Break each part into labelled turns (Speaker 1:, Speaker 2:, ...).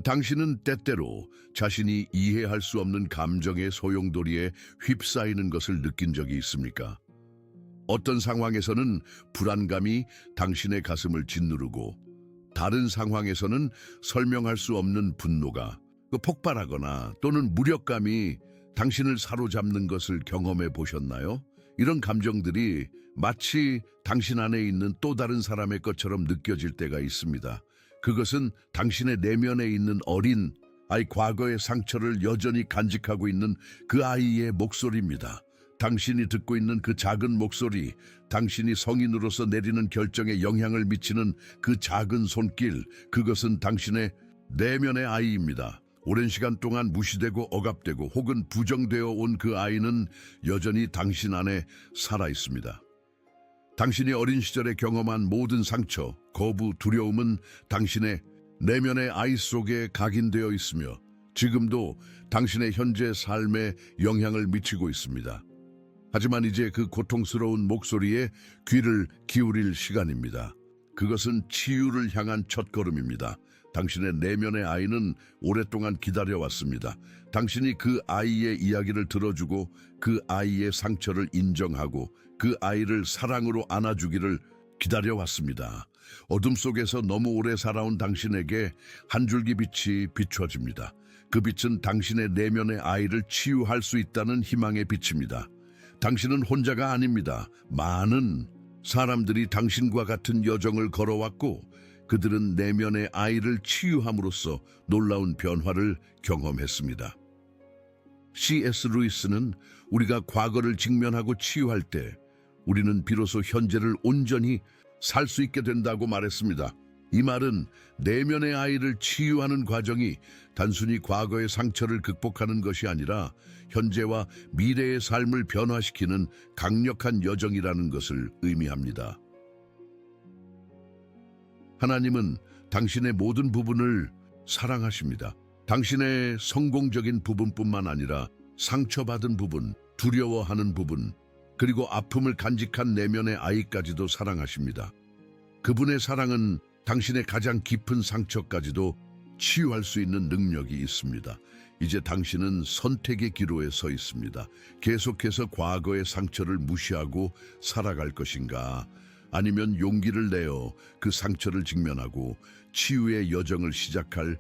Speaker 1: 당신은 때때로 자신이 이해할 수 없는 감정의 소용돌이에 휩싸이는 것을 느낀 적이 있습니까? 어떤 상황에서는 불안감이 당신의 가슴을 짓누르고 다른 상황에서는 설명할 수 없는 분노가 폭발하거나 또는 무력감이 당신을 사로잡는 것을 경험해 보셨나요? 이런 감정들이 마치 당신 안에 있는 또 다른 사람의 것처럼 느껴질 때가 있습니다. 그것은 당신의 내면에 있는 어린 아이, 과거의 상처를 여전히 간직하고 있는 그 아이의 목소리입니다. 당신이 듣고 있는 그 작은 목소리, 당신이 성인으로서 내리는 결정에 영향을 미치는 그 작은 손길, 그것은 당신의 내면의 아이입니다. 오랜 시간 동안 무시되고 억압되고 혹은 부정되어 온 그 아이는 여전히 당신 안에 살아 있습니다. 당신이 어린 시절에 경험한 모든 상처, 거부, 두려움은 당신의 내면의 아이 속에 각인되어 있으며 지금도 당신의 현재 삶에 영향을 미치고 있습니다. 하지만 이제 그 고통스러운 목소리에 귀를 기울일 시간입니다. 그것은 치유를 향한 첫걸음입니다. 당신의 내면의 아이는 오랫동안 기다려왔습니다. 당신이 그 아이의 이야기를 들어주고 그 아이의 상처를 인정하고 그 아이를 사랑으로 안아주기를 기다려왔습니다. 어둠 속에서 너무 오래 살아온 당신에게 한 줄기 빛이 비춰집니다. 그 빛은 당신의 내면의 아이를 치유할 수 있다는 희망의 빛입니다. 당신은 혼자가 아닙니다. 많은 사람들이 당신과 같은 여정을 걸어왔고 그들은 내면의 아이를 치유함으로써 놀라운 변화를 경험했습니다. C.S. 루이스는 우리가 과거를 직면하고 치유할 때 우리는 비로소 현재를 온전히 살 수 있게 된다고 말했습니다. 이 말은 내면의 아이를 치유하는 과정이 단순히 과거의 상처를 극복하는 것이 아니라 현재와 미래의 삶을 변화시키는 강력한 여정이라는 것을 의미합니다. 하나님은 당신의 모든 부분을 사랑하십니다. 당신의 성공적인 부분뿐만 아니라 상처받은 부분, 두려워하는 부분, 그리고 아픔을 간직한 내면의 아이까지도 사랑하십니다. 그분의 사랑은 당신의 가장 깊은 상처까지도 치유할 수 있는 능력이 있습니다. 이제 당신은 선택의 기로에 서 있습니다. 계속해서 과거의 상처를 무시하고 살아갈 것인가? 아니면 용기를 내어 그 상처를 직면하고 치유의 여정을 시작할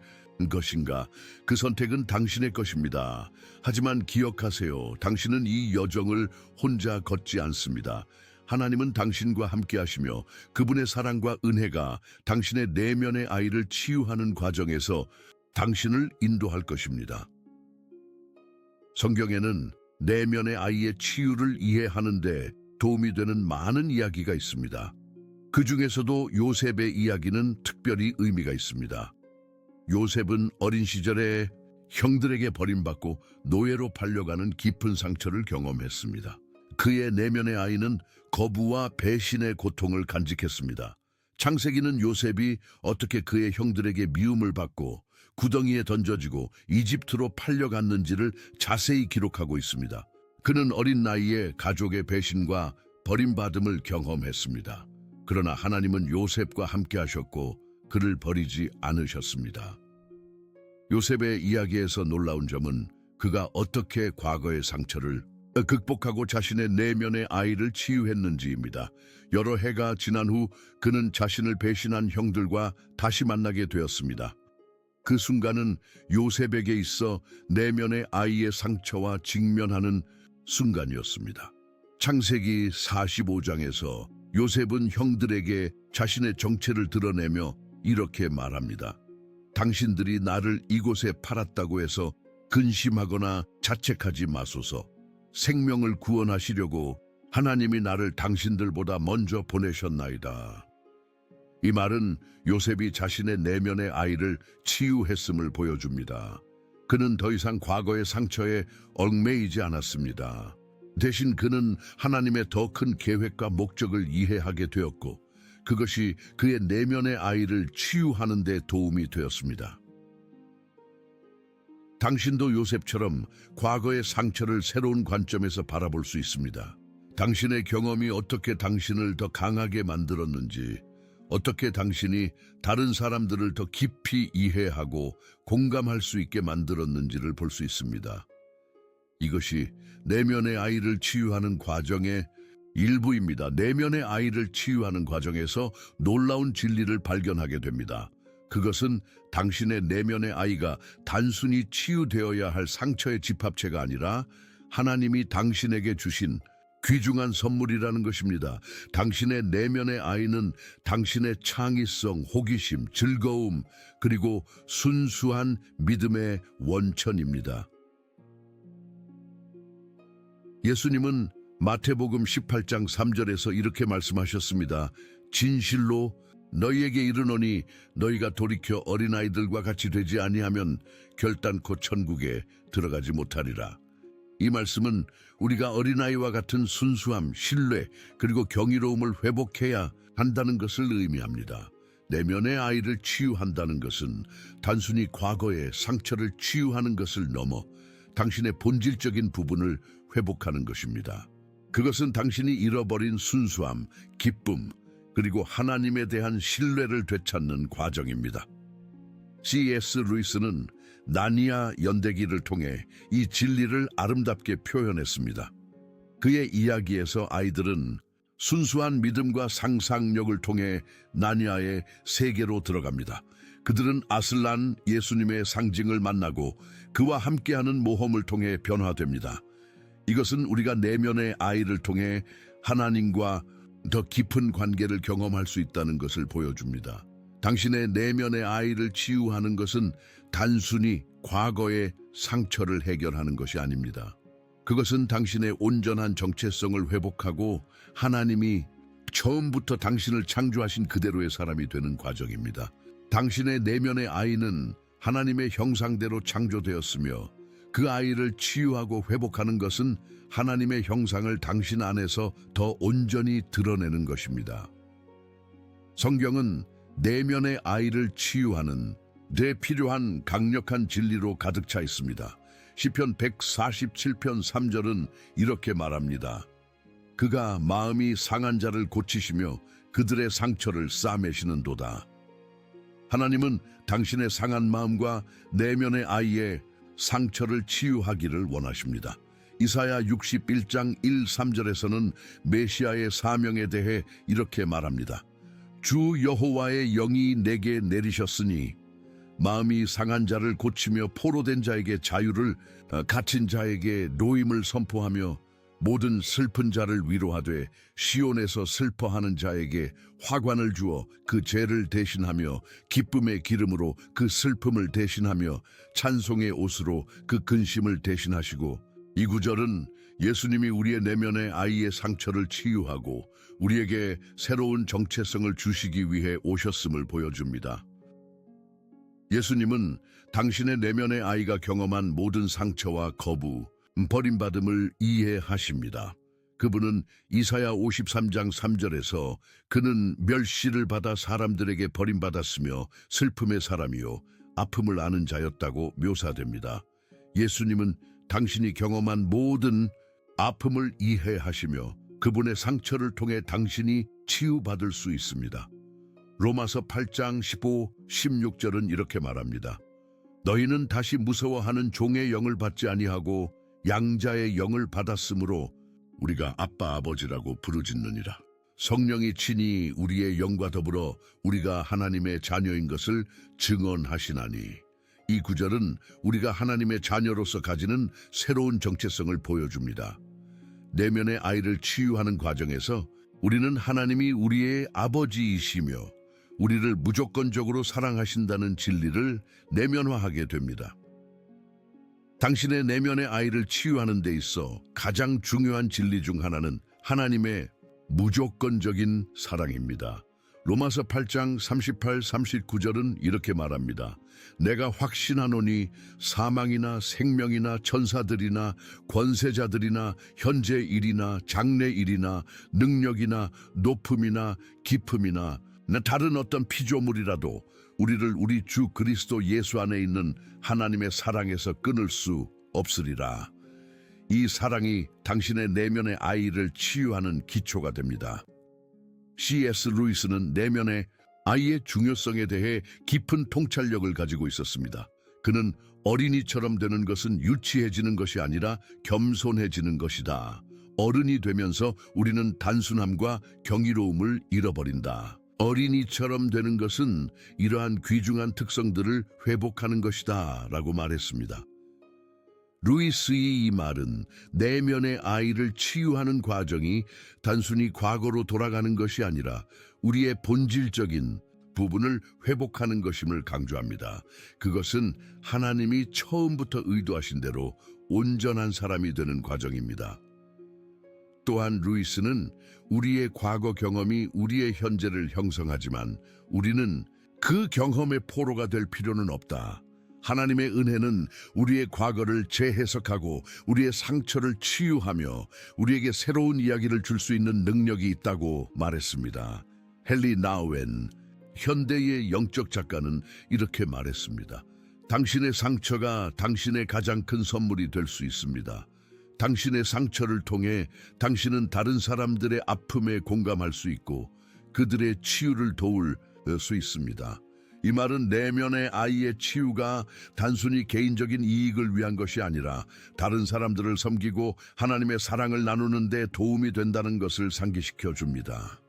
Speaker 1: 것인가? 그 선택은 당신의 것입니다. 하지만 기억하세요. 당신은 이 여정을 혼자 걷지 않습니다. 하나님은 당신과 함께 하시며 그분의 사랑과 은혜가 당신의 내면의 아이를 치유하는 과정에서 당신을 인도할 것입니다. 성경에는 내면의 아이의 치유를 이해하는 데 도움이 되는 많은 이야기가 있습니다. 그 중에서도 요셉의 이야기는 특별히 의미가 있습니다. 요셉은 어린 시절에 형들에게 버림받고 노예로 팔려가는 깊은 상처를 경험했습니다. 그의 내면의 아이는 거부와 배신의 고통을 간직했습니다. 창세기는 요셉이 어떻게 그의 형들에게 미움을 받고 구덩이에 던져지고 이집트로 팔려갔는지를 자세히 기록하고 있습니다. 그는 어린 나이에 가족의 배신과 버림받음을 경험했습니다. 그러나 하나님은 요셉과 함께 하셨고 그를 버리지 않으셨습니다. 요셉의 이야기에서 놀라운 점은 그가 어떻게 과거의 상처를 극복하고 자신의 내면의 아이를 치유했는지입니다. 여러 해가 지난 후 그는 자신을 배신한 형들과 다시 만나게 되었습니다. 그 순간은 요셉에게 있어 내면의 아이의 상처와 직면하는 순간이었습니다. 창세기 45장에서 요셉은 형들에게 자신의 정체를 드러내며 이렇게 말합니다. 당신들이 나를 이곳에 팔았다고 해서 근심하거나 자책하지 마소서. 생명을 구원하시려고 하나님이 나를 당신들보다 먼저 보내셨나이다. 이 말은 요셉이 자신의 내면의 아이를 치유했음을 보여줍니다. 그는 더 이상 과거의 상처에 얽매이지 않았습니다. 대신 그는 하나님의 더 큰 계획과 목적을 이해하게 되었고 그것이 그의 내면의 아이를 치유하는 데 도움이 되었습니다. 당신도 요셉처럼 과거의 상처를 새로운 관점에서 바라볼 수 있습니다. 당신의 경험이 어떻게 당신을 더 강하게 만들었는지, 어떻게 당신이 다른 사람들을 더 깊이 이해하고 공감할 수 있게 만들었는지를 볼 수 있습니다. 이것이 내면의 아이를 치유하는 과정의 일부입니다. 내면의 아이를 치유하는 과정에서 놀라운 진리를 발견하게 됩니다. 그것은 당신의 내면의 아이가 단순히 치유되어야 할 상처의 집합체가 아니라 하나님이 당신에게 주신 귀중한 선물이라는 것입니다. 당신의 내면의 아이는 당신의 창의성, 호기심, 즐거움, 그리고 순수한 믿음의 원천입니다. 예수님은 마태복음 18장 3절에서 이렇게 말씀하셨습니다. 진실로 너희에게 이르노니 너희가 돌이켜 어린아이들과 같이 되지 아니하면 결단코 천국에 들어가지 못하리라. 이 말씀은 우리가 어린아이와 같은 순수함, 신뢰, 그리고 경이로움을 회복해야 한다는 것을 의미합니다. 내면의 아이를 치유한다는 것은 단순히 과거의 상처를 치유하는 것을 넘어 당신의 본질적인 부분을 회복하는 것입니다. 그것은 당신이 잃어버린 순수함, 기쁨, 그리고 하나님에 대한 신뢰를 되찾는 과정입니다. C.S. 루이스는 나니아 연대기를 통해 이 진리를 아름답게 표현했습니다. 그의 이야기에서 아이들은 순수한 믿음과 상상력을 통해 나니아의 세계로 들어갑니다. 그들은 아슬란 예수님의 상징을 만나고 그와 함께하는 모험을 통해 변화됩니다. 이것은 우리가 내면의 아이를 통해 하나님과 더 깊은 관계를 경험할 수 있다는 것을 보여줍니다. 당신의 내면의 아이를 치유하는 것은 단순히 과거의 상처를 해결하는 것이 아닙니다. 그것은 당신의 온전한 정체성을 회복하고 하나님이 처음부터 당신을 창조하신 그대로의 사람이 되는 과정입니다. 당신의 내면의 아이는 하나님의 형상대로 창조되었으며 그 아이를 치유하고 회복하는 것은 하나님의 형상을 당신 안에서 더 온전히 드러내는 것입니다. 성경은 내면의 아이를 치유하는 데 필요한 강력한 진리로 가득 차 있습니다. 시편 147편 3절은 이렇게 말합니다. 그가 마음이 상한 자를 고치시며 그들의 상처를 싸매시는도다. 하나님은 당신의 상한 마음과 내면의 아이의 상처를 치유하기를 원하십니다. 이사야 61장 1, 3절에서는 메시아의 사명에 대해 이렇게 말합니다. 주 여호와의 영이 내게 내리셨으니 마음이 상한 자를 고치며 포로된 자에게 자유를, 갇힌 자에게 노임을 선포하며 모든 슬픈 자를 위로하되 시온에서 슬퍼하는 자에게 화관을 주어 그 죄를 대신하며 기쁨의 기름으로 그 슬픔을 대신하며 찬송의 옷으로 그 근심을 대신하시고. 이 구절은 예수님이 우리의 내면의 아이의 상처를 치유하고 우리에게 새로운 정체성을 주시기 위해 오셨음을 보여줍니다. 예수님은 당신의 내면의 아이가 경험한 모든 상처와 거부, 버림받음을 이해하십니다. 그분은 이사야 53장 3절에서 그는 멸시를 받아 사람들에게 버림받았으며 슬픔의 사람이요 아픔을 아는 자였다고 묘사됩니다. 예수님은 당신이 경험한 모든 아픔을 이해하시며 그분의 상처를 통해 당신이 치유받을 수 있습니다. 로마서 8장 15, 16절은 이렇게 말합니다. 너희는 다시 무서워하는 종의 영을 받지 아니하고 양자의 영을 받았으므로 우리가 아빠 아버지라고 부르짖느니라. 성령이 친히 우리의 영과 더불어 우리가 하나님의 자녀인 것을 증언하시나니. 이 구절은 우리가 하나님의 자녀로서 가지는 새로운 정체성을 보여줍니다. 내면의 아이를 치유하는 과정에서 우리는 하나님이 우리의 아버지이시며 우리를 무조건적으로 사랑하신다는 진리를 내면화하게 됩니다. 당신의 내면의 아이를 치유하는 데 있어 가장 중요한 진리 중 하나는 하나님의 무조건적인 사랑입니다. 로마서 8장 38, 39절은 이렇게 말합니다. 내가 확신하노니 사망이나 생명이나 천사들이나 권세자들이나 현재 일이나 장래 일이나 능력이나 높음이나 깊음이나 다른 어떤 피조물이라도 우리를 우리 주 그리스도 예수 안에 있는 하나님의 사랑에서 끊을 수 없으리라. 이 사랑이 당신의 내면의 아이를 치유하는 기초가 됩니다. C.S. 루이스는 내면의 아이의 중요성에 대해 깊은 통찰력을 가지고 있었습니다. 그는 어린이처럼 되는 것은 유치해지는 것이 아니라 겸손해지는 것이다. 어른이 되면서 우리는 단순함과 경이로움을 잃어버린다. 어린이처럼 되는 것은 이러한 귀중한 특성들을 회복하는 것이다 라고 말했습니다. 루이스의 이 말은 내면의 아이를 치유하는 과정이 단순히 과거로 돌아가는 것이 아니라 우리의 본질적인 부분을 회복하는 것임을 강조합니다. 그것은 하나님이 처음부터 의도하신 대로 온전한 사람이 되는 과정입니다. 또한 루이스는 우리의 과거 경험이 우리의 현재를 형성하지만 우리는 그 경험의 포로가 될 필요는 없다. 하나님의 은혜는 우리의 과거를 재해석하고 우리의 상처를 치유하며 우리에게 새로운 이야기를 줄 수 있는 능력이 있다고 말했습니다. 헨리 나우엔, 현대의 영적 작가는 이렇게 말했습니다. 당신의 상처가 당신의 가장 큰 선물이 될 수 있습니다. 당신의 상처를 통해 당신은 다른 사람들의 아픔에 공감할 수 있고 그들의 치유를 도울 수 있습니다. 이 말은 내면의 아이의 치유가 단순히 개인적인 이익을 위한 것이 아니라 다른 사람들을 섬기고 하나님의 사랑을 나누는 데 도움이 된다는 것을 상기시켜 줍니다.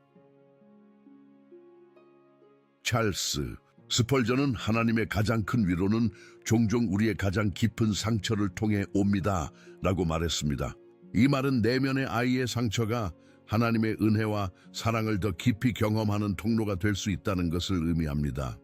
Speaker 1: 찰스 스펄전은 하나님의 가장 큰 위로는 종종 우리의 가장 깊은 상처를 통해 옵니다 라고 말했습니다. 이 말은 내면의 아이의 상처가 하나님의 은혜와 사랑을 더 깊이 경험하는 통로가 될 수 있다는 것을 의미합니다.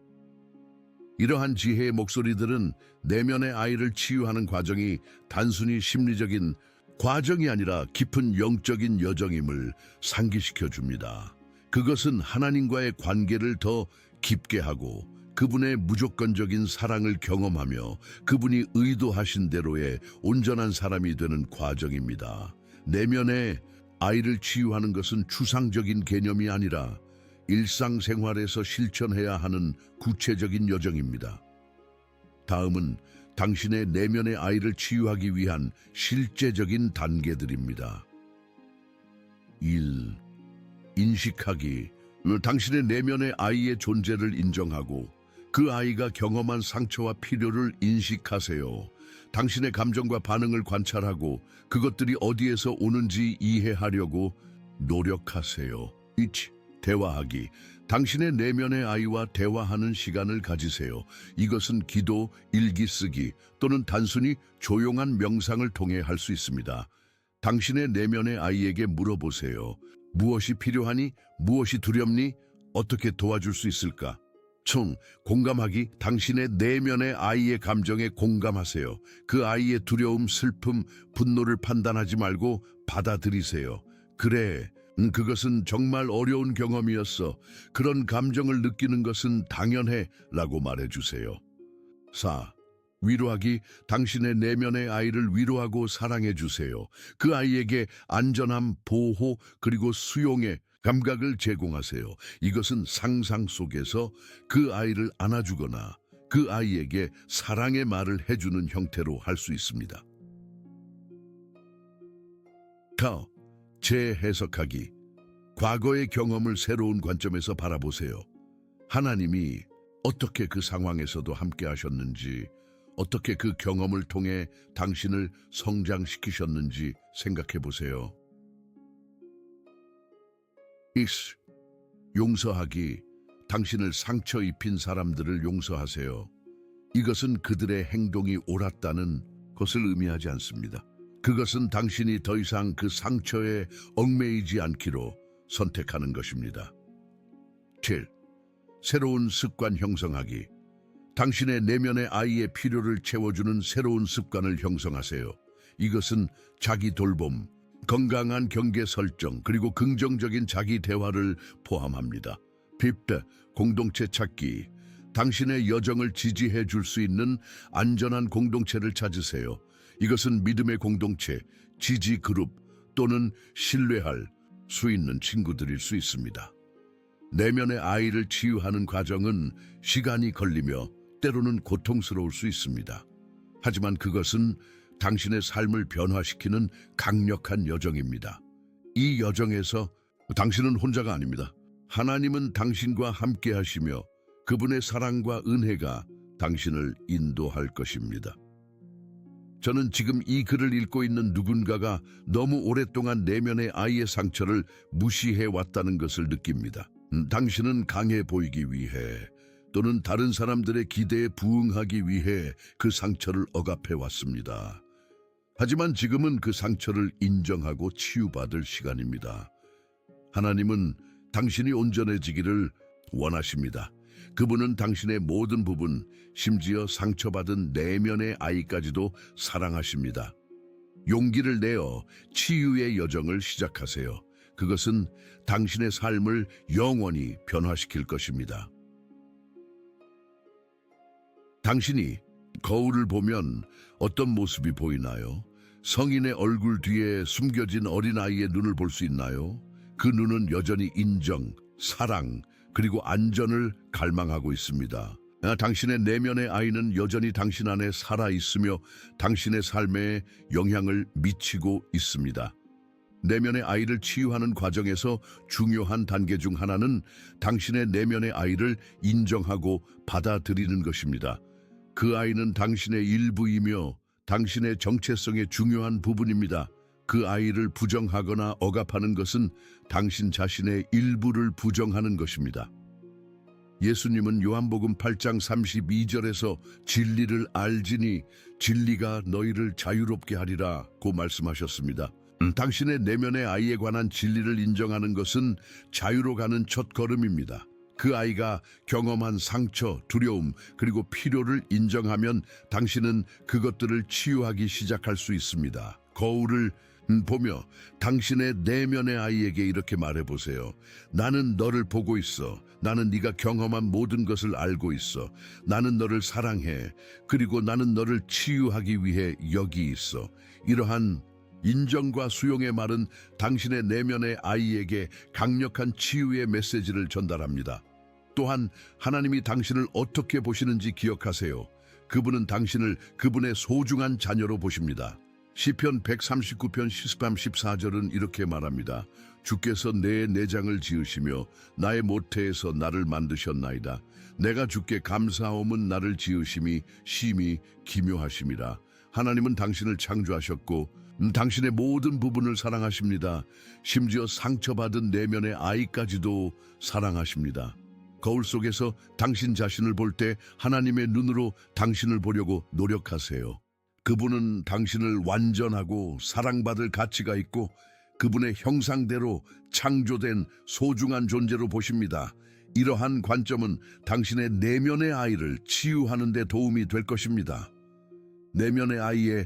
Speaker 1: 이러한 지혜의 목소리들은 내면의 아이를 치유하는 과정이 단순히 심리적인 과정이 아니라 깊은 영적인 여정임을 상기시켜 줍니다. 그것은 하나님과의 관계를 더 깊게 하고 그분의 무조건적인 사랑을 경험하며 그분이 의도하신 대로의 온전한 사람이 되는 과정입니다. 내면의 아이를 치유하는 것은 추상적인 개념이 아니라 일상생활에서 실천해야 하는 구체적인 여정입니다. 다음은 당신의 내면의 아이를 치유하기 위한 실제적인 단계들입니다. 1. 인식하기. 당신의 내면의 아이의 존재를 인정하고 그 아이가 경험한 상처와 필요를 인식하세요. 당신의 감정과 반응을 관찰하고 그것들이 어디에서 오는지 이해하려고 노력하세요. 2. 대화하기. 당신의 내면의 아이와 대화하는 시간을 가지세요. 이것은 기도, 일기 쓰기 또는 단순히 조용한 명상을 통해 할 수 있습니다. 당신의 내면의 아이에게 물어보세요. 무엇이 필요하니? 무엇이 두렵니? 어떻게 도와줄 수 있을까? 공감하기. 당신의 내면의 아이의 감정에 공감하세요. 그 아이의 두려움, 슬픔, 분노를 판단하지 말고 받아들이세요. 그래, 그것은 정말 어려운 경험이었어. 그런 감정을 느끼는 것은 당연해 라고 말해주세요. 4. 위로하기. 당신의 내면의 아이를 위로하고 사랑해주세요. 그 아이에게 안전함, 보호, 그리고 수용의 감각을 제공하세요. 이것은 상상 속에서 그 아이를 안아주거나 그 아이에게 사랑의 말을 해주는 형태로 할 수 있습니다. 재해석하기. 과거의 경험을 새로운 관점에서 바라보세요. 하나님이 어떻게 그 상황에서도 함께 하셨는지, 어떻게 그 경험을 통해 당신을 성장시키셨는지 생각해 보세요. 용서하기. 당신을 상처 입힌 사람들을 용서하세요. 이것은 그들의 행동이 옳았다는 것을 의미하지 않습니다. 그것은 당신이 더 이상 그 상처에 얽매이지 않기로 선택하는 것입니다. 7. 새로운 습관 형성하기. 당신의 내면의 아이의 필요를 채워주는 새로운 습관을 형성하세요. 이것은 자기 돌봄, 건강한 경계 설정, 그리고 긍정적인 자기 대화를 포함합니다. 5. 공동체 찾기. 당신의 여정을 지지해 줄 수 있는 안전한 공동체를 찾으세요. 이것은 믿음의 공동체, 지지 그룹 또는 신뢰할 수 있는 친구들일 수 있습니다. 내면의 아이를 치유하는 과정은 시간이 걸리며 때로는 고통스러울 수 있습니다. 하지만 그것은 당신의 삶을 변화시키는 강력한 여정입니다. 이 여정에서 당신은 혼자가 아닙니다. 하나님은 당신과 함께 하시며 그분의 사랑과 은혜가 당신을 인도할 것입니다. 저는 지금 이 글을 읽고 있는 누군가가 너무 오랫동안 내면의 아이의 상처를 무시해 왔다는 것을 느낍니다. 당신은 강해 보이기 위해 또는 다른 사람들의 기대에 부응하기 위해 그 상처를 억압해 왔습니다. 하지만 지금은 그 상처를 인정하고 치유받을 시간입니다. 하나님은 당신이 온전해지기를 원하십니다. 그분은 당신의 모든 부분, 심지어 상처받은 내면의 아이까지도 사랑하십니다. 용기를 내어 치유의 여정을 시작하세요. 그것은 당신의 삶을 영원히 변화시킬 것입니다. 당신이 거울을 보면 어떤 모습이 보이나요? 성인의 얼굴 뒤에 숨겨진 어린아이의 눈을 볼 수 있나요? 그 눈은 여전히 인정, 사랑, 그리고 안전을 갈망하고 있습니다. 당신의 내면의 아이는 여전히 당신 안에 살아있으며 당신의 삶에 영향을 미치고 있습니다. 내면의 아이를 치유하는 과정에서 중요한 단계 중 하나는 당신의 내면의 아이를 인정하고 받아들이는 것입니다. 그 아이는 당신의 일부이며 당신의 정체성의 중요한 부분입니다. 그 아이를 부정하거나 억압하는 것은 당신 자신의 일부를 부정하는 것입니다. 예수님은 요한복음 8장 32절에서 진리를 알지니 진리가 너희를 자유롭게 하리라고 말씀하셨습니다. 당신의 내면의 아이에 관한 진리를 인정하는 것은 자유로 가는 첫걸음입니다. 그 아이가 경험한 상처, 두려움, 그리고 필요를 인정하면 당신은 그것들을 치유하기 시작할 수 있습니다. 거울을 보며 당신의 내면의 아이에게 이렇게 말해보세요. 나는 너를 보고 있어. 나는 네가 경험한 모든 것을 알고 있어. 나는 너를 사랑해. 그리고 나는 너를 치유하기 위해 여기 있어. 이러한 인정과 수용의 말은 당신의 내면의 아이에게 강력한 치유의 메시지를 전달합니다. 또한 하나님이 당신을 어떻게 보시는지 기억하세요. 그분은 당신을 그분의 소중한 자녀로 보십니다. 시편 139편 13, 14절은 이렇게 말합니다. 주께서 내 내장을 지으시며 나의 모태에서 나를 만드셨나이다. 내가 주께 감사함은 나를 지으심이 심히 기묘하심이라. 하나님은 당신을 창조하셨고 당신의 모든 부분을 사랑하십니다. 심지어 상처받은 내면의 아이까지도 사랑하십니다. 거울 속에서 당신 자신을 볼 때 하나님의 눈으로 당신을 보려고 노력하세요. 그분은 당신을 완전하고 사랑받을 가치가 있고 그분의 형상대로 창조된 소중한 존재로 보십니다. 이러한 관점은 당신의 내면의 아이를 치유하는 데 도움이 될 것입니다. 내면의 아이의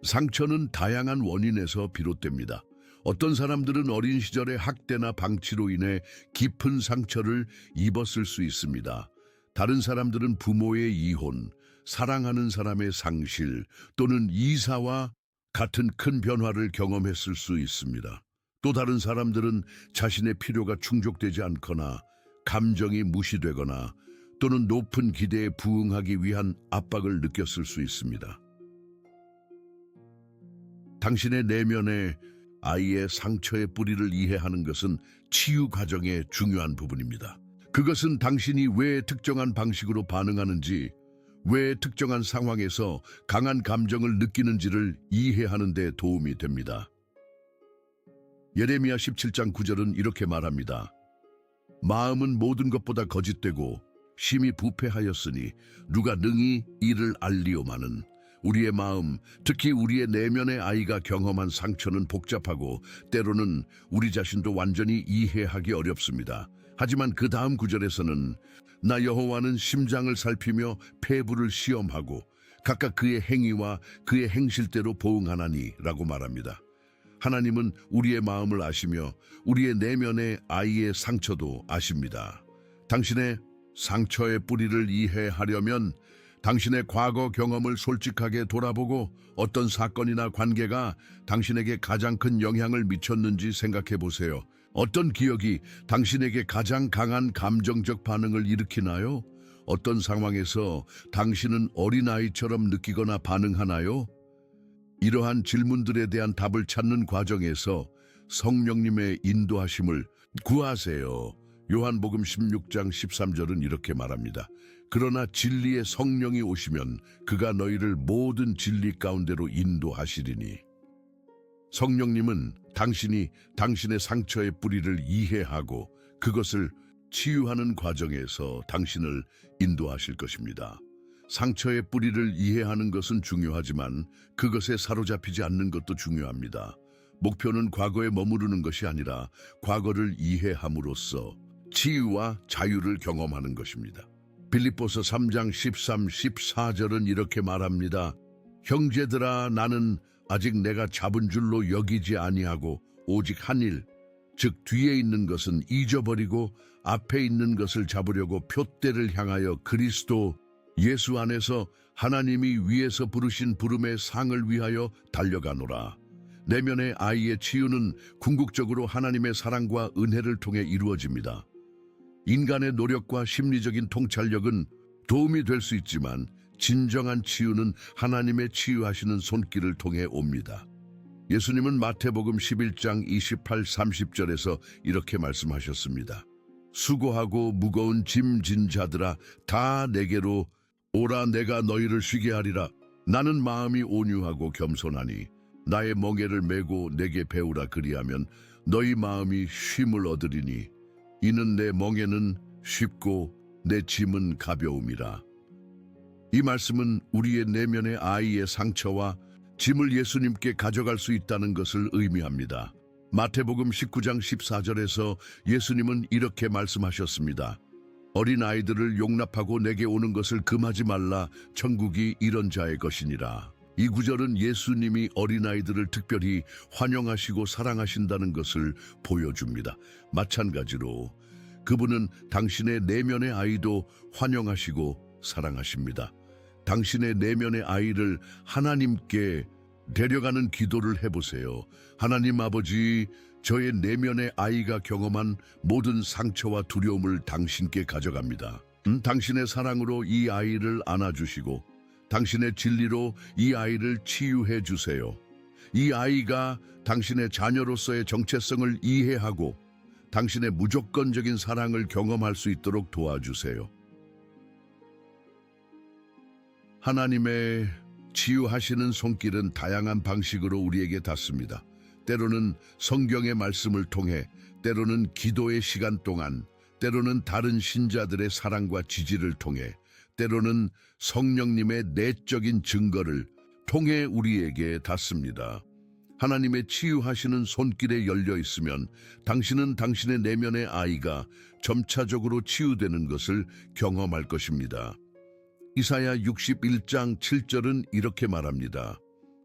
Speaker 1: 상처는 다양한 원인에서 비롯됩니다. 어떤 사람들은 어린 시절의 학대나 방치로 인해 깊은 상처를 입었을 수 있습니다. 다른 사람들은 부모의 이혼, 사랑하는 사람의 상실 또는 이사와 같은 큰 변화를 경험했을 수 있습니다. 또 다른 사람들은 자신의 필요가 충족되지 않거나 감정이 무시되거나 또는 높은 기대에 부응하기 위한 압박을 느꼈을 수 있습니다. 당신의 내면에 아이의 상처의 뿌리를 이해하는 것은 치유 과정의 중요한 부분입니다. 그것은 당신이 왜 특정한 방식으로 반응하는지, 왜 특정한 상황에서 강한 감정을 느끼는지를 이해하는 데 도움이 됩니다. 예레미야 17장 9절은 이렇게 말합니다. 마음은 모든 것보다 거짓되고 심히 부패하였으니 누가 능히 이를 알리오마는. 우리의 마음, 특히 우리의 내면의 아이가 경험한 상처는 복잡하고 때로는 우리 자신도 완전히 이해하기 어렵습니다. 하지만 그 다음 구절에서는 나 여호와는 심장을 살피며 폐부를 시험하고 각각 그의 행위와 그의 행실대로 보응하나니 라고 말합니다. 하나님은 우리의 마음을 아시며 우리의 내면의 아이의 상처도 아십니다. 당신의 상처의 뿌리를 이해하려면 당신의 과거 경험을 솔직하게 돌아보고 어떤 사건이나 관계가 당신에게 가장 큰 영향을 미쳤는지 생각해 보세요. 어떤 기억이 당신에게 가장 강한 감정적 반응을 일으키나요? 어떤 상황에서 당신은 어린아이처럼 느끼거나 반응하나요? 이러한 질문들에 대한 답을 찾는 과정에서 성령님의 인도하심을 구하세요. 요한복음 16장 13절은 이렇게 말합니다. 그러나 진리의 성령이 오시면 그가 너희를 모든 진리 가운데로 인도하시리니. 성령님은 당신이 당신의 상처의 뿌리를 이해하고 그것을 치유하는 과정에서 당신을 인도하실 것입니다. 상처의 뿌리를 이해하는 것은 중요하지만 그것에 사로잡히지 않는 것도 중요합니다. 목표는 과거에 머무르는 것이 아니라 과거를 이해함으로써 치유와 자유를 경험하는 것입니다. 빌립보서 3장 13, 14절은 이렇게 말합니다. 형제들아, 나는 아직 내가 잡은 줄로 여기지 아니하고 오직 한 일, 즉 뒤에 있는 것은 잊어버리고 앞에 있는 것을 잡으려고 푯대를 향하여 그리스도 예수 안에서 하나님이 위에서 부르신 부름의 상을 위하여 달려가노라. 내면의 아이의 치유는 궁극적으로 하나님의 사랑과 은혜를 통해 이루어집니다. 인간의 노력과 심리적인 통찰력은 도움이 될 수 있지만 진정한 치유는 하나님의 치유하시는 손길을 통해 옵니다. 예수님은 마태복음 11장 28, 30절에서 이렇게 말씀하셨습니다. 수고하고 무거운 짐 진 자들아, 다 내게로 오라. 내가 너희를 쉬게 하리라. 나는 마음이 온유하고 겸손하니 나의 멍에를 메고 내게 배우라. 그리하면 너희 마음이 쉼을 얻으리니 이는 내 멍에는 쉽고 내 짐은 가벼움이라. 이 말씀은 우리의 내면의 아이의 상처와 짐을 예수님께 가져갈 수 있다는 것을 의미합니다. 마태복음 19장 14절에서 예수님은 이렇게 말씀하셨습니다. 어린 아이들을 용납하고 내게 오는 것을 금하지 말라. 천국이 이런 자의 것이니라. 이 구절은 예수님이 어린아이들을 특별히 환영하시고 사랑하신다는 것을 보여줍니다. 마찬가지로 그분은 당신의 내면의 아이도 환영하시고 사랑하십니다. 당신의 내면의 아이를 하나님께 데려가는 기도를 해보세요. 하나님 아버지, 저의 내면의 아이가 경험한 모든 상처와 두려움을 당신께 가져갑니다. 당신의 사랑으로 이 아이를 안아주시고 당신의 진리로 이 아이를 치유해 주세요. 이 아이가 당신의 자녀로서의 정체성을 이해하고 당신의 무조건적인 사랑을 경험할 수 있도록 도와주세요. 하나님의 치유하시는 손길은 다양한 방식으로 우리에게 닿습니다. 때로는 성경의 말씀을 통해, 때로는 기도의 시간 동안, 때로는 다른 신자들의 사랑과 지지를 통해, 때로는 성령님의 내적인 증거를 통해 우리에게 닿습니다. 하나님의 치유하시는 손길에 열려 있으면 당신은 당신의 내면의 아이가 점차적으로 치유되는 것을 경험할 것입니다. 이사야 61장 7절은 이렇게 말합니다.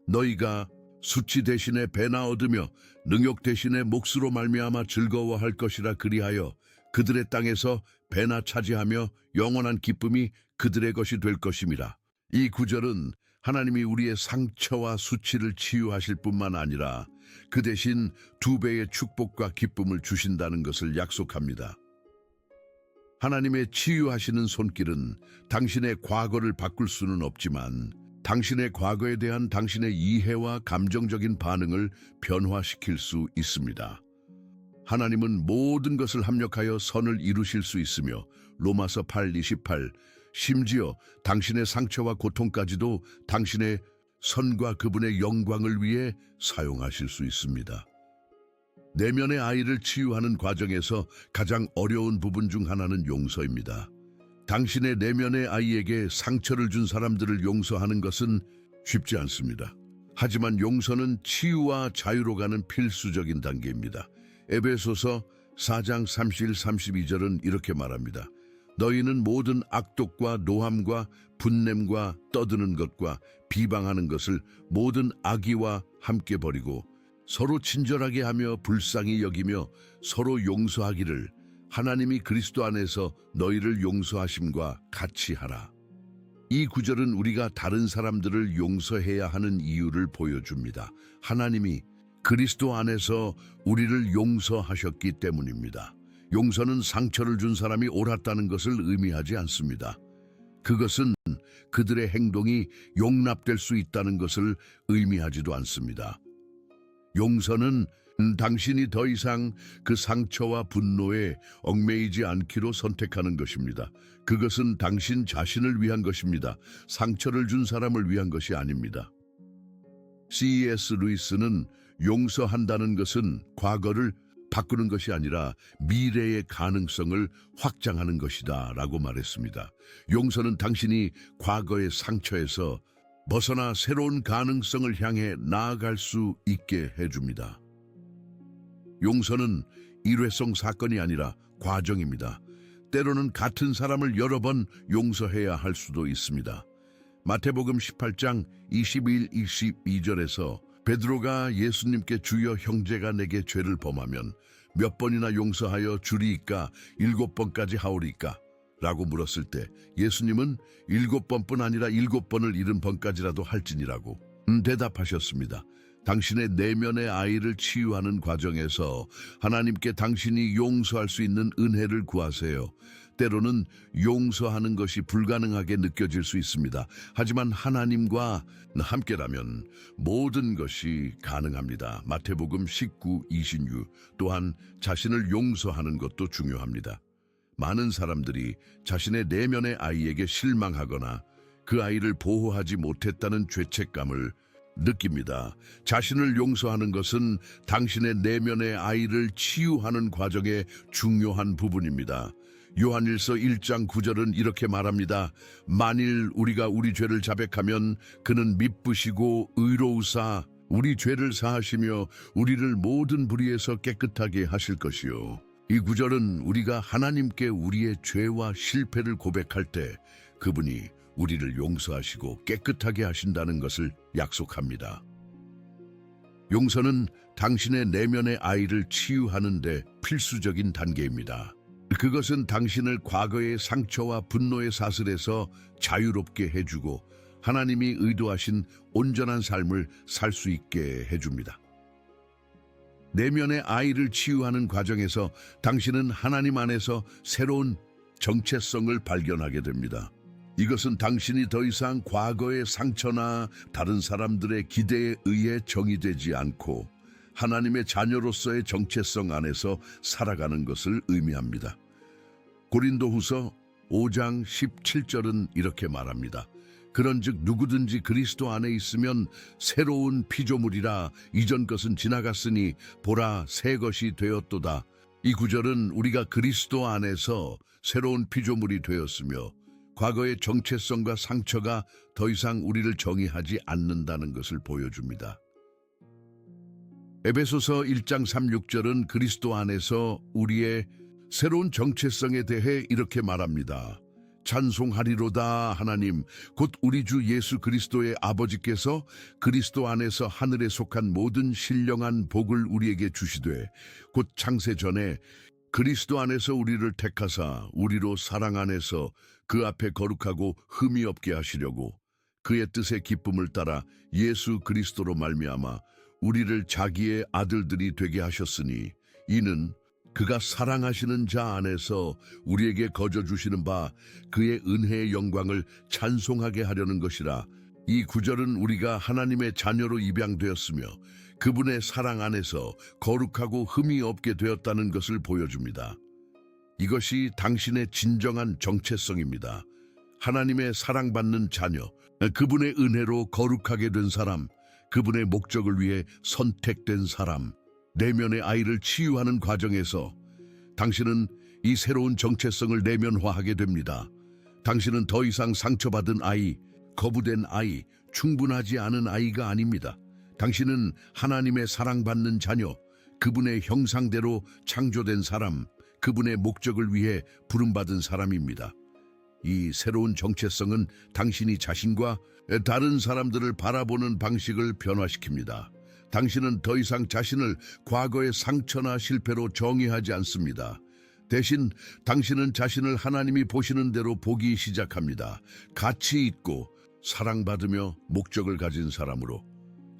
Speaker 1: 너희가 수치 대신에 배나 얻으며 능욕 대신에 몫으로 말미암아 즐거워할 것이라. 그리하여 그들의 땅에서 배나 차지하며 영원한 기쁨이 그들의 것이 될 것임이라. 이 구절은 하나님이 우리의 상처와 수치를 치유하실 뿐만 아니라 그 대신 2배의 축복과 기쁨을 주신다는 것을 약속합니다. 하나님의 치유하시는 손길은 당신의 과거를 바꿀 수는 없지만 당신의 과거에 대한 당신의 이해와 감정적인 반응을 변화시킬 수 있습니다. 하나님은 모든 것을 합력하여 선을 이루실 수 있으며 로마서 8:28 심지어 당신의 상처와 고통까지도 당신의 선과 그분의 영광을 위해 사용하실 수 있습니다. 내면의 아이를 치유하는 과정에서 가장 어려운 부분 중 하나는 용서입니다. 당신의 내면의 아이에게 상처를 준 사람들을 용서하는 것은 쉽지 않습니다. 하지만 용서는 치유와 자유로 가는 필수적인 단계입니다. 에베소서 4장 31, 32절은 이렇게 말합니다. 너희는 모든 악독과 노함과 분냄과 떠드는 것과 비방하는 것을 모든 악의와 함께 버리고 서로 친절하게 하며 불쌍히 여기며 서로 용서하기를 하나님이 그리스도 안에서 너희를 용서하심과 같이 하라. 이 구절은 우리가 다른 사람들을 용서해야 하는 이유를 보여줍니다. 하나님이 그리스도 안에서 우리를 용서하셨기 때문입니다. 용서는 상처를 준 사람이 옳았다는 것을 의미하지 않습니다. 그것은 그들의 행동이 용납될 수 있다는 것을 의미하지도 않습니다. 용서는 당신이 더 이상 그 상처와 분노에 얽매이지 않기로 선택하는 것입니다. 그것은 당신 자신을 위한 것입니다. 상처를 준 사람을 위한 것이 아닙니다. C.S. 루이스는 용서한다는 것은 과거를 바꾸는 것이 아니라 미래의 가능성을 확장하는 것이다 라고 말했습니다. 용서는 당신이 과거의 상처에서 벗어나 새로운 가능성을 향해 나아갈 수 있게 해줍니다. 용서는 일회성 사건이 아니라 과정입니다. 때로는 같은 사람을 여러 번 용서해야 할 수도 있습니다. 마태복음 18장 21, 22절에서 베드로가 예수님께 주여 형제가 내게 죄를 범하면 몇 번이나 용서하여 주리이까 7번까지 하오리까? 라고 물었을 때 예수님은 7번뿐 아니라 7번을 70번까지라도 할지니라고 대답하셨습니다. 당신의 내면의 아이를 치유하는 과정에서 하나님께 당신이 용서할 수 있는 은혜를 구하세요. 때로는 용서하는 것이 불가능하게 느껴질 수 있습니다. 하지만 하나님과 함께라면 모든 것이 가능합니다. 마태복음 19, 26 또한 자신을 용서하는 것도 중요합니다. 많은 사람들이 자신의 내면의 아이에게 실망하거나 그 아이를 보호하지 못했다는 죄책감을 느낍니다. 자신을 용서하는 것은 당신의 내면의 아이를 치유하는 과정의 중요한 부분입니다. 요한일서 1장 9절은 이렇게 말합니다. 만일 우리가 우리 죄를 자백하면 그는 미쁘시고 의로우사 우리 죄를 사하시며 우리를 모든 불의에서 깨끗하게 하실 것이요. 이 구절은 우리가 하나님께 우리의 죄와 실패를 고백할 때 그분이 우리를 용서하시고 깨끗하게 하신다는 것을 약속합니다. 용서는 당신의 내면의 아이를 치유하는 데 필수적인 단계입니다. 그것은 당신을 과거의 상처와 분노의 사슬에서 자유롭게 해주고 하나님이 의도하신 온전한 삶을 살 수 있게 해줍니다. 내면의 아이를 치유하는 과정에서 당신은 하나님 안에서 새로운 정체성을 발견하게 됩니다. 이것은 당신이 더 이상 과거의 상처나 다른 사람들의 기대에 의해 정의되지 않고 하나님의 자녀로서의 정체성 안에서 살아가는 것을 의미합니다. 고린도후서 5장 17절은 이렇게 말합니다. 그런즉 누구든지 그리스도 안에 있으면 새로운 피조물이라 이전 것은 지나갔으니 보라 새 것이 되었도다. 이 구절은 우리가 그리스도 안에서 새로운 피조물이 되었으며 과거의 정체성과 상처가 더 이상 우리를 정의하지 않는다는 것을 보여줍니다. 에베소서 1장 36절은 그리스도 안에서 우리의 새로운 정체성에 대해 이렇게 말합니다. 찬송하리로다 하나님 곧 우리 주 예수 그리스도의 아버지께서 그리스도 안에서 하늘에 속한 모든 신령한 복을 우리에게 주시되 곧 창세 전에 그리스도 안에서 우리를 택하사 우리로 사랑 안에서 그 앞에 거룩하고 흠이 없게 하시려고 그의 뜻의 기쁨을 따라 예수 그리스도로 말미암아 우리를 자기의 아들들이 되게 하셨으니 이는 그가 사랑하시는 자 안에서 우리에게 거저 주시는 바 그의 은혜의 영광을 찬송하게 하려는 것이라. 이 구절은 우리가 하나님의 자녀로 입양되었으며 그분의 사랑 안에서 거룩하고 흠이 없게 되었다는 것을 보여줍니다. 이것이 당신의 진정한 정체성입니다. 하나님의 사랑받는 자녀, 그분의 은혜로 거룩하게 된 사람, 그분의 목적을 위해 선택된 사람, 내면의 아이를 치유하는 과정에서 당신은 이 새로운 정체성을 내면화하게 됩니다. 당신은 더 이상 상처받은 아이, 거부된 아이, 충분하지 않은 아이가 아닙니다. 당신은 하나님의 사랑받는 자녀, 그분의 형상대로 창조된 사람, 그분의 목적을 위해 부름받은 사람입니다. 이 새로운 정체성은 당신이 자신과 다른 사람들을 바라보는 방식을 변화시킵니다. 당신은 더 이상 자신을 과거의 상처나 실패로 정의하지 않습니다. 대신 당신은 자신을 하나님이 보시는 대로 보기 시작합니다. 가치 있고 사랑받으며 목적을 가진 사람으로.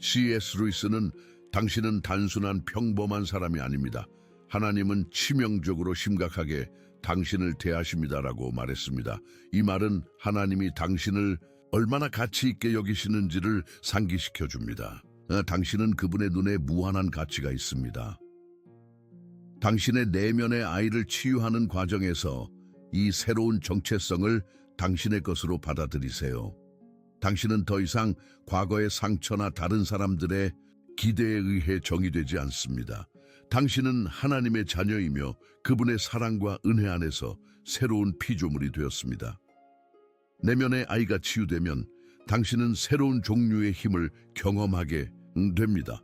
Speaker 1: C.S. 루이스는 당신은 단순한 평범한 사람이 아닙니다. 하나님은 치명적으로 심각하게 당신을 대하십니다라고 말했습니다. 이 말은 하나님이 당신을 얼마나 가치 있게 여기시는지를 상기시켜 줍니다. 당신은 그분의 눈에 무한한 가치가 있습니다. 당신의 내면의 아이를 치유하는 과정에서 이 새로운 정체성을 당신의 것으로 받아들이세요. 당신은 더 이상 과거의 상처나 다른 사람들의 기대에 의해 정의되지 않습니다. 당신은 하나님의 자녀이며 그분의 사랑과 은혜 안에서 새로운 피조물이 되었습니다. 내면의 아이가 치유되면 당신은 새로운 종류의 힘을 경험하게 됩니다.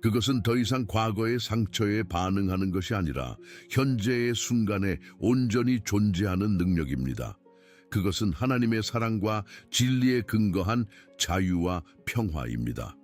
Speaker 1: 그것은 더 이상 과거의 상처에 반응하는 것이 아니라 현재의 순간에 온전히 존재하는 능력입니다. 그것은 하나님의 사랑과 진리에 근거한 자유와 평화입니다.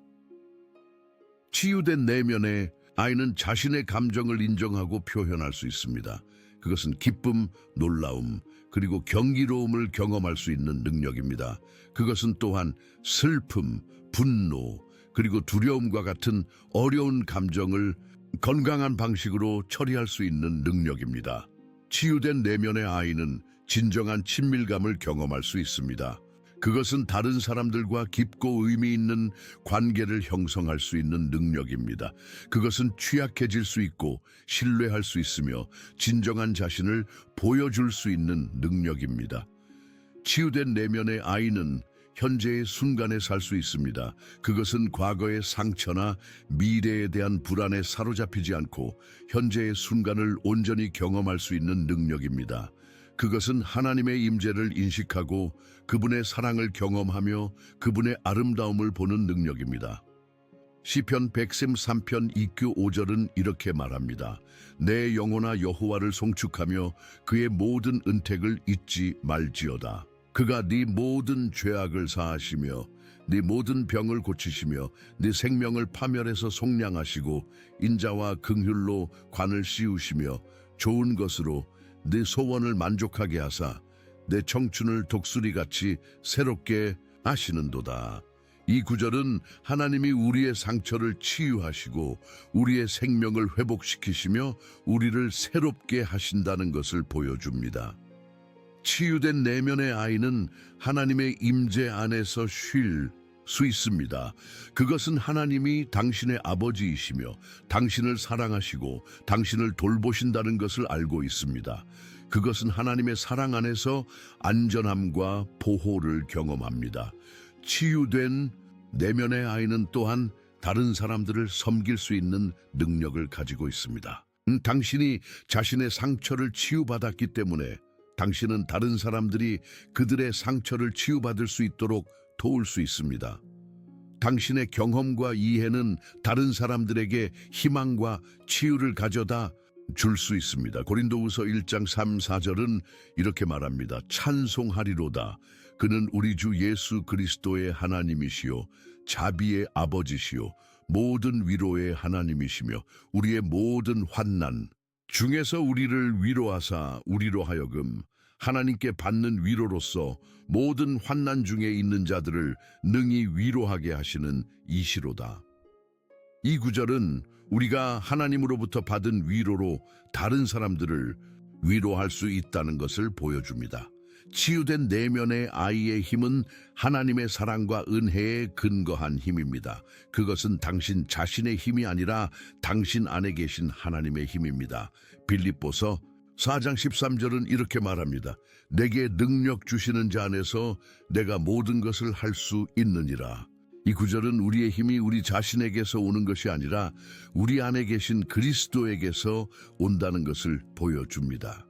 Speaker 1: 치유된 내면의 아이는 자신의 감정을 인정하고 표현할 수 있습니다. 그것은 기쁨, 놀라움, 그리고 경이로움을 경험할 수 있는 능력입니다. 그것은 또한 슬픔, 분노, 그리고 두려움과 같은 어려운 감정을 건강한 방식으로 처리할 수 있는 능력입니다. 치유된 내면의 아이는 진정한 친밀감을 경험할 수 있습니다. 그것은 다른 사람들과 깊고 의미 있는 관계를 형성할 수 있는 능력입니다. 그것은 취약해질 수 있고 신뢰할 수 있으며 진정한 자신을 보여줄 수 있는 능력입니다. 치유된 내면의 아이는 현재의 순간에 살 수 있습니다. 그것은 과거의 상처나 미래에 대한 불안에 사로잡히지 않고 현재의 순간을 온전히 경험할 수 있는 능력입니다. 그것은 하나님의 임재를 인식하고 그분의 사랑을 경험하며 그분의 아름다움을 보는 능력입니다. 시편 103편 2교 5절은 이렇게 말합니다. 내 영혼아 여호와를 송축하며 그의 모든 은택을 잊지 말지어다. 그가 네 모든 죄악을 사하시며 네 모든 병을 고치시며 네 생명을 파멸해서 속량하시고 인자와 긍휼로 관을 씌우시며 좋은 것으로 네 소원을 만족하게 하사 내 청춘을 독수리같이 새롭게 하시는도다. 이 구절은 하나님이 우리의 상처를 치유하시고 우리의 생명을 회복시키시며 우리를 새롭게 하신다는 것을 보여줍니다. 치유된 내면의 아이는 하나님의 임재 안에서 쉴 수 있습니다. 그것은 하나님이 당신의 아버지이시며 당신을 사랑하시고 당신을 돌보신다는 것을 알고 있습니다. 그것은 하나님의 사랑 안에서 안전함과 보호를 경험합니다. 치유된 내면의 아이는 또한 다른 사람들을 섬길 수 있는 능력을 가지고 있습니다. 당신이 자신의 상처를 치유받았기 때문에 당신은 다른 사람들이 그들의 상처를 치유받을 수 있도록 도울 수 있습니다. 당신의 경험과 이해는 다른 사람들에게 희망과 치유를 가져다 줄 수 있습니다. 고린도후서 1장 3, 4절은 이렇게 말합니다. 찬송하리로다. 그는 우리 주 예수 그리스도의 하나님이시요 자비의 아버지시요 모든 위로의 하나님이시며 우리의 모든 환난 중에서 우리를 위로하사 우리로 하여금 하나님께 받는 위로로서 모든 환난 중에 있는 자들을 능히 위로하게 하시는 이시로다. 이 구절은 우리가 하나님으로부터 받은 위로로 다른 사람들을 위로할 수 있다는 것을 보여줍니다. 치유된 내면의 아이의 힘은 하나님의 사랑과 은혜에 근거한 힘입니다. 그것은 당신 자신의 힘이 아니라 당신 안에 계신 하나님의 힘입니다. 빌립보서 4장 13절은 이렇게 말합니다. 내게 능력 주시는 자 안에서 내가 모든 것을 할 수 있느니라. 이 구절은 우리의 힘이 우리 자신에게서 오는 것이 아니라 우리 안에 계신 그리스도에게서 온다는 것을 보여줍니다.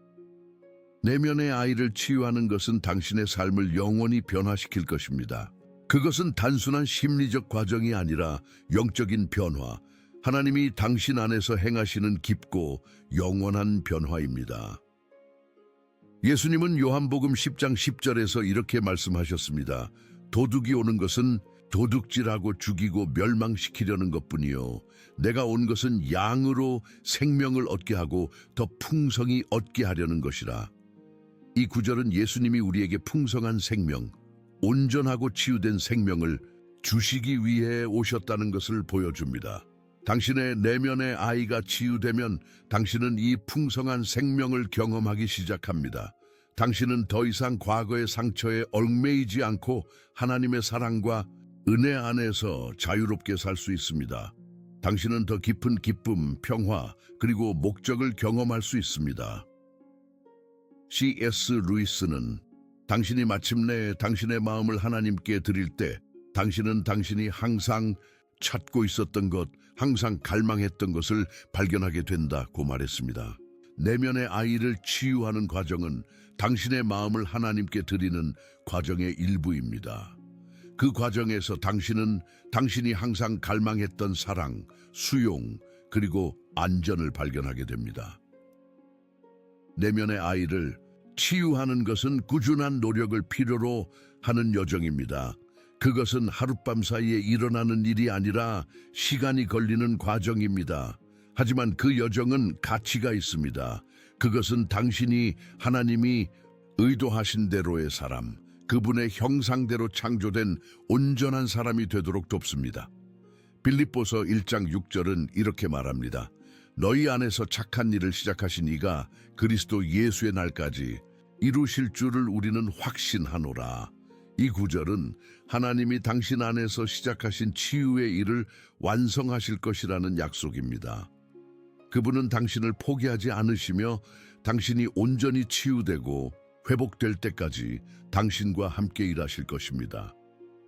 Speaker 1: 내면의 아이를 치유하는 것은 당신의 삶을 영원히 변화시킬 것입니다. 그것은 단순한 심리적 과정이 아니라 영적인 변화, 하나님이 당신 안에서 행하시는 깊고 영원한 변화입니다. 예수님은 요한복음 10장 10절에서 이렇게 말씀하셨습니다. 도둑이 오는 것은 도둑질하고 죽이고 멸망시키려는 것뿐이요 내가 온 것은 양으로 생명을 얻게 하고 더 풍성히 얻게 하려는 것이라. 이 구절은 예수님이 우리에게 풍성한 생명, 온전하고 치유된 생명을 주시기 위해 오셨다는 것을 보여줍니다. 당신의 내면의 아이가 치유되면 당신은 이 풍성한 생명을 경험하기 시작합니다. 당신은 더 이상 과거의 상처에 얽매이지 않고 하나님의 사랑과 은혜 안에서 자유롭게 살 수 있습니다. 당신은 더 깊은 기쁨, 평화, 그리고 목적을 경험할 수 있습니다. C.S. 루이스는 당신이 마침내 당신의 마음을 하나님께 드릴 때 당신은 당신이 항상 찾고 있었던 것, 항상 갈망했던 것을 발견하게 된다고 말했습니다. 내면의 아이를 치유하는 과정은 당신의 마음을 하나님께 드리는 과정의 일부입니다. 그 과정에서 당신은 당신이 항상 갈망했던 사랑, 수용, 그리고 안전을 발견하게 됩니다. 내면의 아이를 치유하는 것은 꾸준한 노력을 필요로 하는 여정입니다. 그것은 하룻밤 사이에 일어나는 일이 아니라 시간이 걸리는 과정입니다. 하지만 그 여정은 가치가 있습니다. 그것은 당신이 하나님이 의도하신 대로의 사람, 그분의 형상대로 창조된 온전한 사람이 되도록 돕습니다. 빌립보서 1장 6절은 이렇게 말합니다. 너희 안에서 착한 일을 시작하신 이가 그리스도 예수의 날까지 이루실 줄을 우리는 확신하노라. 이 구절은 하나님이 당신 안에서 시작하신 치유의 일을 완성하실 것이라는 약속입니다. 그분은 당신을 포기하지 않으시며 당신이 온전히 치유되고 회복될 때까지 당신과 함께 일하실 것입니다.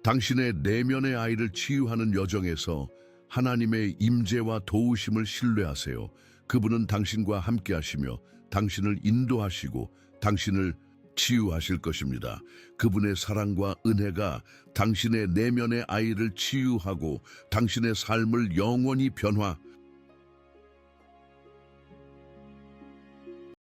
Speaker 1: 당신의 내면의 아이를 치유하는 여정에서 하나님의 임재와 도우심을 신뢰하세요. 그분은 당신과 함께 하시며 당신을 인도하시고 당신을 치유하실 것입니다. 그분의 사랑과 은혜가 당신의 내면의 아이를 치유하고 당신의 삶을 영원히 변화시키실